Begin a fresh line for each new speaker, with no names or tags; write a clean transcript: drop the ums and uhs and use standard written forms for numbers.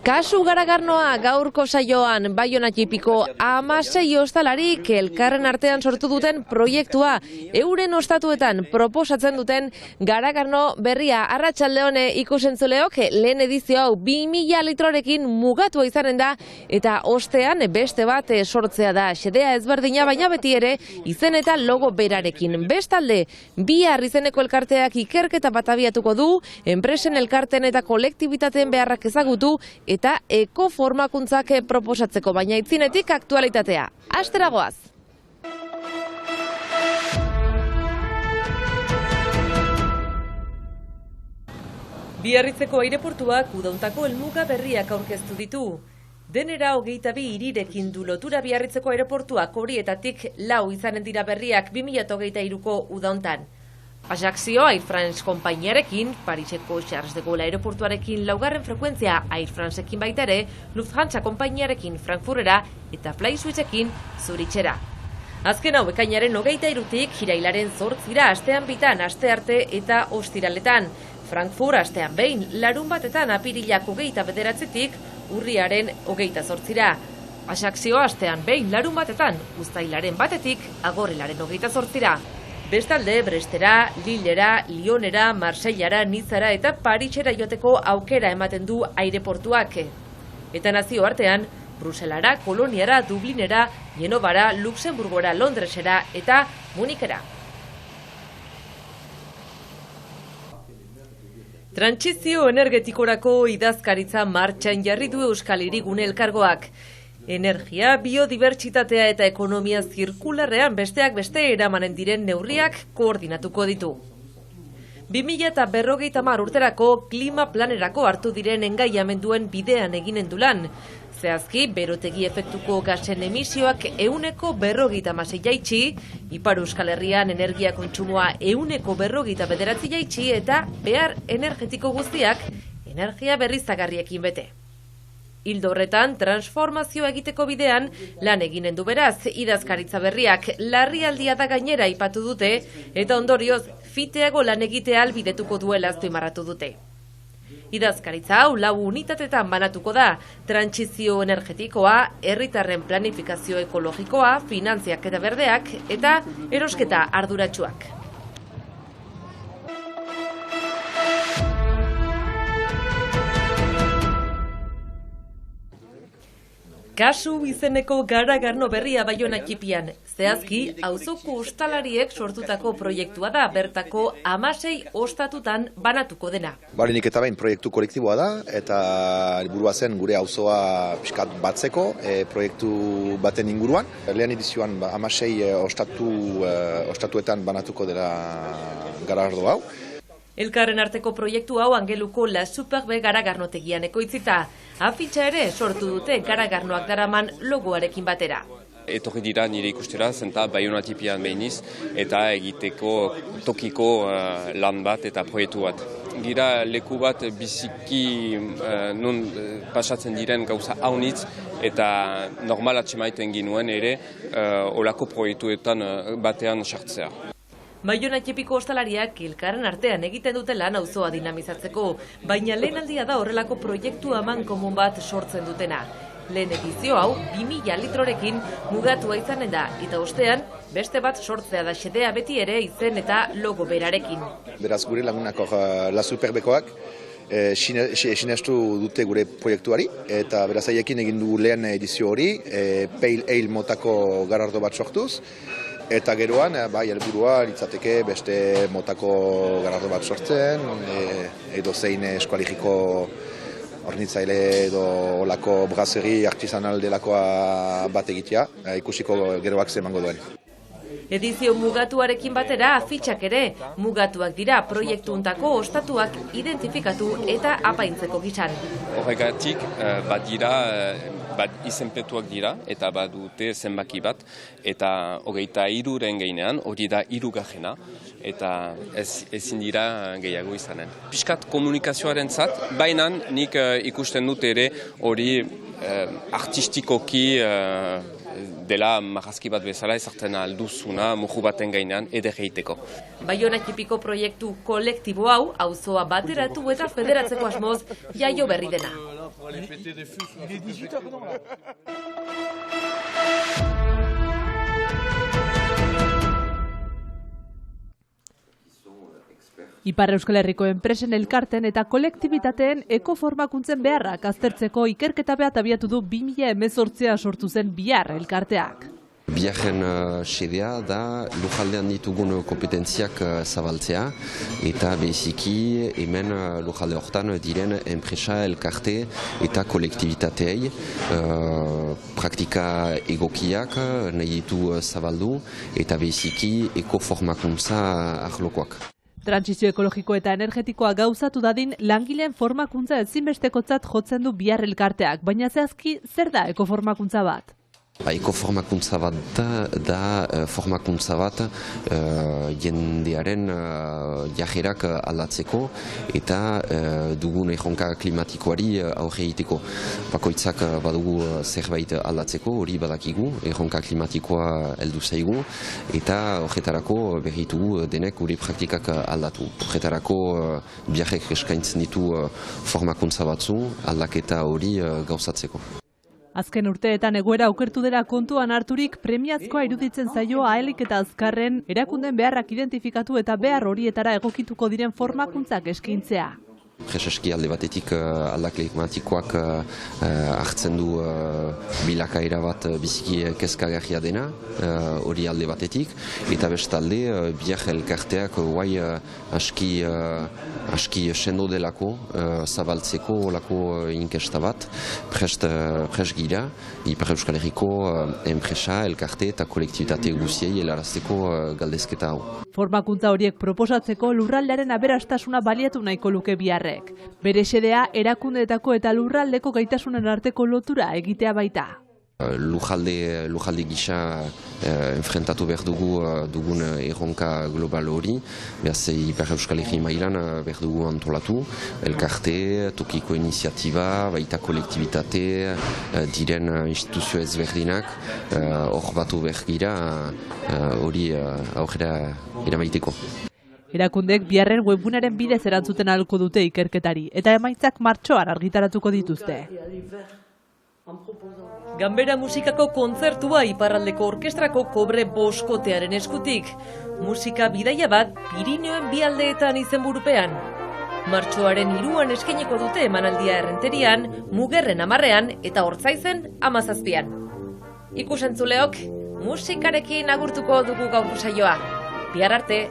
Kasu garagarnoa gaurko saioan Baiona tipiko 16 ostalarik elkarren artean sortu duten proiektua euren ostatuetan proposatzen duten garagarno berria. Arratsaldeone ikusentzuleok, lehen edizio hau 2000 litrorekin mugatua izanen da eta ostean beste bat sortzea da. Xedea ezberdina baina beti ere izen eta logo berarekin. Bestalde, bihar izeneko elkarteak ikerketa bat abiatuko du, enpresen elkarten eta kolektibitateen beharrak ezagutu eta ekoformakuntzak proposatzeko, baina itzinetik aktualitatea. Astera goaz! Biarritzeko aireportuak udauntako helmuga berriak aurkeztu ditu. Denera 22 hirirekin du lotura Biarritzeko aireportuak, horietatik 4 izanen dira berriak 2023ko udauntan. Ajaccio Air France konpainiarekin, Pariseko Charles de Gaulle aeroportuarekin 4. frekuentzia Air Franceekin baita ere, Lufthansa konpainiarekin Frankfurtera eta Flyswissekin Zurichera. Azken hau ekainaren 23tik irailaren 8ra astean bitan, astearte eta ostiraletan. Frankfurt astean behin, larunbatetan apirilak 29tik urriaren 28ra. Ajaccio astean behin, larunbatetan, uztailaren 1tik agorrilaren 28ra. Bestalde, Brestera, Lillera, Lyonera, Marseillara, Nizara eta Parisera joateko aukera ematen du aireportuak. Eta nazio artean, Bruselara, Koloniara, Dublinera, Genovara, Luxemburgora, Londresera eta Munikera. Trantsizio energetikorako idazkaritza martxan jarri du Euskal Hirigune elkargoak. Energia, biodibertsitatea eta ekonomia zirkularrean besteak beste eramanen diren neurriak koordinatuko ditu. 2050 urterako klima planerako hartu diren engaiamenduen bidean eginen du lan. Zehazki, berotegi efektuko gasen emisioak 156 jaitsi, Ipar Euskal Herrian energia kontsumoa 159 jaitsi eta behar energetiko guztiak energia berriztagarriekin bete. Ildo horretan, transformazioa egiteko bidean lan eginen du beraz, idazkaritza berriak larrialdia da gainera aipatu dute eta ondorioz fiteago lan egitea ahalbidetuko duela azpimarratu dute. Idazkaritza hau 4 unitatetan banatuko da, trantsizio energetikoa, herritarren planifikazio ekologikoa, finantziak eta berdeak eta erosketa arduratsuak. Kasu izeneko garagarno berria Baiona txipian. Zehazki, auzoko ostalariek sortutako proiektua da, bertako 16 ostatutan banatuko dena.
Lehenik eta behin proiektu kolektiboa da, eta helburua zen gure auzoa pixkat batzeko proiektu baten inguruan. Lehen edizioan 16 ostatuetan banatuko dela garagardo hau.
Elkarren arteko proiektu hau Angeluko La Superbe garagarnotegian ekoitzita. Afitxa ere sortu dute garagarnoak daraman logoarekin batera.
Etorri dira nire ikustera, zenta Baiona tipian behiniz, eta egiteko tokiko lan bat eta proiektu bat. Gira leku bat biziki non pasatzen diren gauza haunitz, eta normal atxemaiten ginuen ere olako proiektuetan batean sartzea.
Baiona txepiko ostalariak elkarren artean egiten dute lan auzoa dinamizatzeko, baina lehen aldia da horrelako proiektu amankomun bat sortzen dutena. Lehen edizio hau 2000 litrorekin mugatua izanen da, eta ostean beste bat sortzea da, xedea beti ere izen eta logo berarekin.
Beraz gure lagunak La Superbekoak sinestu dute gure proiektuari, eta beraz haiekin egin du lehen edizio hori, Pale Ale motako garardo bat sortuz, eta geroan, helburua litzateke beste motako garardo bat sortzen, edo zein eskualigiko hornitzaile edo olako brasserie artisanal delakoa bat egitea, ikusiko geroak zemango duen.
Edizio mugatuarekin batera afitxak ere mugatuak dira proiektuuntako ostatuak identifikatu eta apaintzeko gizan.
Horregatik, izenpetuak dira eta badute zenbaki bat, eta 23 gainean, hori da 3. eta ezin dira gehiago izanen. Piskat komunikazioaren zat, baina nik ikusten dut ere hori artistikoki dela marrazki bat bezala ezartzen alduzuna moju baten gainean ederreiteko.
Baiona tipiko proiektu kolektibo hau, auzoa bateratu eta federatzeko asmoz jaio berri dena.
Ipar Euskal Herriko enpresen elkarten eta kolektibitateen ekoformakuntzen beharrak aztertzeko ikerketa bat abiatu du 2018 sortu zen Bihar elkarteak.
Biharren xedea da lujaldean ditugun kompetentziak zabaltzea eta beziki hemen lujalde hortan diren enpresa, elkarte eta kolektibitateei praktika egokiak nahi ditu zabaldu eta beziki ekoformakuntza arlokoak.
Trantsizio ekologiko eta energetikoa gauzatu dadin langileen formakuntza ezinbestekotzat jotzen du Bihar elkarteak, baina zehazki zer da ekoformakuntza bat?
Ekoformakuntza bat da formakuntza bat jendearen jajerak aldatzeko eta dugun erronka klimatikoari aurre egiteko. Bakoitzak badugu zerbait aldatzeko, hori badakigu, erronka klimatikoa heldu zaigu eta horretarako berritugu denek gure praktikak aldatu. Horretarako Biharrek eskaintzen ditu formakuntza batzu aldaketa hori gauzatzeko.
Azken urteetan egoera okertu dela kontuan harturik premiazkoa iruditzen zaio ahalik eta azkarren erakunden beharrak identifikatu eta behar horietara egokituko diren formakuntzak eskaintzea.
Prezeski alde batetik aldaketa klimatikoak hartzen du bilakaera bat biziki kezkagarria dena, hori alde batetik, eta bestalde Bihar elkarteak guai aski sendo delako zabaltzeko olako inkesta bat, prest gira, Ipar Euskal Herriko enpresa, elkarte eta kolektibitate guziei helarazteko galdezketa hau.
Formakuntza horiek proposatzeko lurraldearen aberastasuna baliatu nahiko luke Biharrek. Bere xedea erakundeetako eta lurraldeko gaitasunen arteko lotura egitea baita.
Lujalde gisa enfrentatu behar dugun erronka global hori, behaz Ipar Euskal Herri mailan behar dugu antolatu, elkarte, tokiko iniziatiba, baita kolektibitate, diren instituzio ezberdinak, hor batu behar gira hori aurrera eramaiteko.
Erakundek Biharren webgunaren bidez erantzuten ahalko dute ikerketari, eta emaitzak martxoan argitaratuko dituzte.
Ganbera musikako kontzertua Iparraldeko Orkestrako Kobre boskotearen eskutik. Musika bidaia bat Pirinioen bi aldeetan izenburupean. Martxoaren 3an eskainiko dute emanaldia Errenterian, Mugerren 10ean eta Ortzaizen 17an. Ikusentzuleok, musikarekin agurtuko dugu gaurko saioa. Bihar arte!